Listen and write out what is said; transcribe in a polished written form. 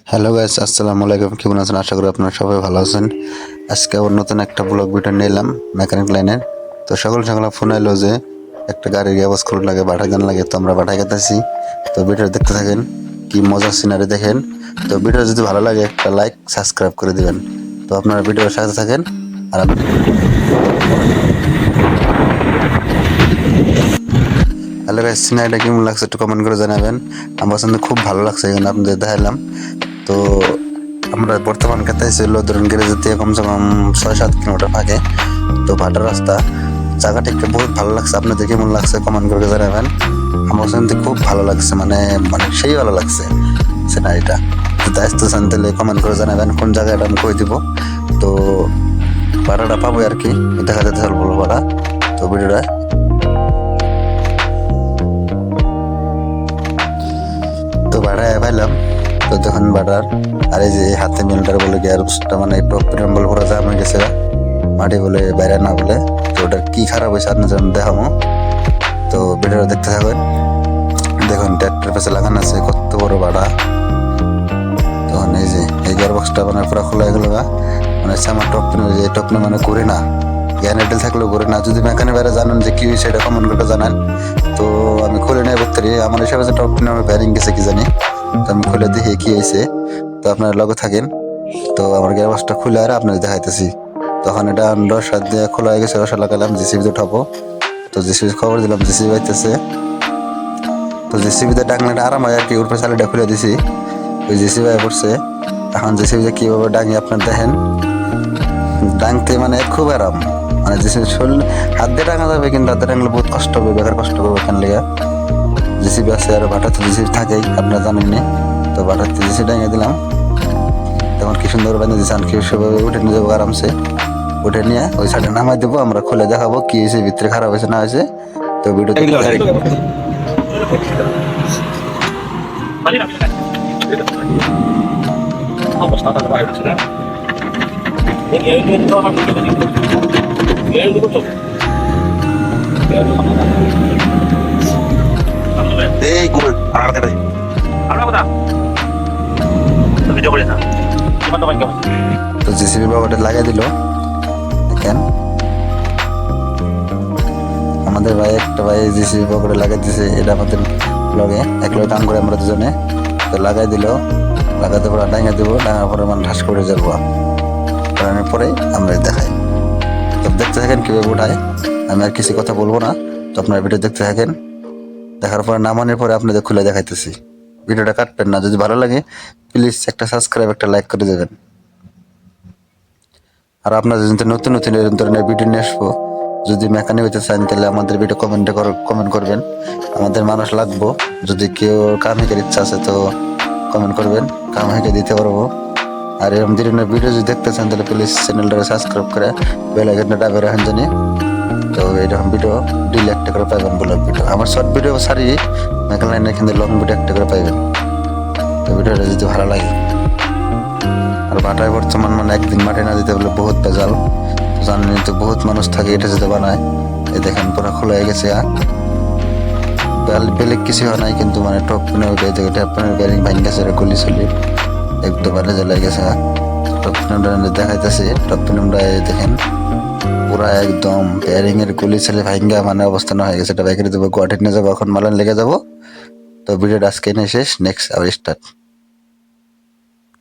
Hello guys, আসসালামু আলাইকুম। কেমন আছেন? আশা করি আপনারা সবাই ভালো আছেন। আজকে আবার নতুন একটা ব্লগ ভিডিও নিলাম মেকানিক লাইনের। তো সকাল সকাল ফোন এলো যে একটা গাড়ির গ্যাস করুন লাগে, বাটা গান লাগে। তো আমরা বাটায় গেতেছি। তো ভিডিও দেখতে থাকেন, কি মজার সিনারি দেখেন। তো ভিডিও যদি ভালো লাগে একটা লাইক সাবস্ক্রাইব করে দিবেন। তো আপনারা ভিডিওর সাথে থাকেন। আর হ্যালো গাইস, সিনারিটা কেমন লাগছে একটু কমেন্ট করে জানাবেন। আমার কাছে খুব ভালো লাগছে, এখানে আপনাদের দেখালাম। তো আমরা বর্তমান কাতায় ছিল ধরুন গ্যারেজের থেকে কমসে কম 6-7 কিলোমিটার ফাঁকে। তো ভাটার রাস্তা, জায়গাটা একটু বহুত ভালো লাগছে। আপনাদের কেমন লাগছে কমেন্ট করে জানাবেন। আমার কাছে খুব ভালো লাগছে, মানে মানে সেই ভালো লাগছে সিনারিটা। যদি আসতেছেন তাহলে কমেন্ট করে জানাবেন কোন জায়গাটা আমি কই দিব। তো ভাড়াটা পাবো আর কি, দেখা যেতে চলবো ভাড়া। তো ভিডিওটা তো ভাড়ায় পাইলাম। তো তখন ভাড়ার আর এই যে হাতে মিলটার বলে গিয়ারবক্সটা মানে টপ বল করা জাম হয়ে গেছে, মাটি বলে বাইরে না বলে। তো ওটার কি খারাপ হয়েছে আপনার জন্য দেখাবো। তো ভিডিওটা দেখতে থাকবেন। দেখুন ট্র্যাক্টর পেছে লাগানো আছে, কত বড় ভাড়া। তখন এই যে এই গিয়ারবক্সটা মানে পুরো খোলা হয়ে গেল, মানে হচ্ছে আমার টপ মানে ঘুরে না, জ্ঞান এটেল থাকলেও ঘুরে না। যদি মেকানিক বাইরে জানেন যে কি হয়েছে এটা কমেন্ট করে জানান। তো আমি খুলে নেই বত্তরি আমার হিসাবে যে টপ ব্যারিং গেছে কি জানি। তো আমি খুলে দেখি কি হয়েছে। তো আপনারা লগে থাকেন। তো আমার গিয়ারবক্সটা খুলে আর আপনাদের দেখাইতেছি। তখন এটা রসাদ দিয়ে খোলা হয়ে গেছে, রসা লাগালাম, জিসিবিতে উঠাবো। তো জিসিবি খবর দিলাম, জিসিবি আইতেছে। তো জিসিবিতে ডাকনাটা আরাম হয় আর কি, উপরে চালিটা খুলে দিছি। ওই জিসিবি আয় পড়ছে। এখন জিসিবিতে কিভাবে ডাঙি আপনার দেখেন। ডাঙতে মানে খুব আরাম, মানে জিসিবি শরীর হাত দিয়ে ডাঙা যাবে, কিন্তু হাত দিয়ে ডাঙলে বহুত কষ্ট হবে, বেকার কষ্ট করবে এখান লেগে। জিসিবি আছে আর বাটাতে জিসিবি থাকেই, আপনারা জানেন নি। তো বাটাতে জিসিবি ডাঙিয়ে দিলাম। তখন কি সুন্দর বানিয়ে দিয়েছে, কি সেভাবে উঠে নিয়ে যাবো আরামসে। উঠে নিয়ে ওই সাইডে নামাই দেবো, আমরা খুলে দেখাবো কি হয়েছে, ভিতরে খারাপ হয়েছে না হয়েছে। তো ভিডিও এই গুড আর দে তো জিসিবি বাবাটা লাগাই দিল। দেখেন আমাদের ভাই একটা ভাই জিসিবি বাবাটা লাগাই দিছে, এটা আমাদের লগে একলগে কাম করে আমরা দুজনে। তো লাগাই দিল, লাগাতে পরে ডাঙা দিব, ডাঙার পরে মানে ঠাস করে যাবো। করানোর পরে আমরা দেখাই। তো দেখতে থাকেন কিভাবে উঠায়। আমি আর কিছু কথা বলবো না। তো আপনার ভিডিও দেখতে থাকেন। দেখার পরে নামানোর পরে আপনাদের খুলে দেখাইতেছি। ভিডিওটা কাটবেন না, যদি ভালো লাগে প্লিজ একটা সাবস্ক্রাইব একটা লাইক করে দেবেন। আর আপনাদের যদি নতুন নতুন এরকম ধরনের ভিডিও নিয়ে আসবো, যদি মেকানিক হইতে চান তাহলে আমাদের ভিডিও কমেন্ট করবেন। আমাদের মানুষ লাগবো। যদি কেউ কাম হেঁকে ইচ্ছা আছে তো কমেন্ট করবেন, কাম হেঁকে দিতে পারবো। আর এরকম ধরনের ভিডিও যদি দেখতে চান তাহলে প্লিজ চ্যানেলটাকে সাবস্ক্রাইব করে বেল আইকনটা দাবিয়ে রাখেন জানি। তো এরকম ভিডিও ডেইলি একটা করে পাইবেন, ব্লগ ভিডিও। আমার শর্ট ভিডিও সারি মেকানিক লাইনের কিন্তু লং ভিডিও একটা করে পাইবেন। তো ভিডিওটা যদি ভালো লাগে। আর বাটায় বর্তমান মানে একদিন মাঠে না দিতে বলে বহুত ভেজাল। জানেন তো বহুত মানুষ থাকে এটা যদি বানায়। এই দেখেন পুরো খোলা হয়ে গেছে। বেলেগ কিছু হয় নাই, কিন্তু মানে টপ ব্যারিং ভাঙ গেছে, গলি চলি একদম বারে জ্বালাই গেছে। টপ দেখাইতেছে, টপ দেখেন পুরা একদম ব্যারিং এর গলি ছেলে ভাঙ্গা মানে অবস্থা না হয়ে গেছে। এটা বাইকে দেবো, গুয়াহাটি নিয়ে যাবো, এখন মালান লেগে যাবো। তো ভিডিওটা আজকে নিয়ে শেষ, নেক্সট আবার স্টার্ট।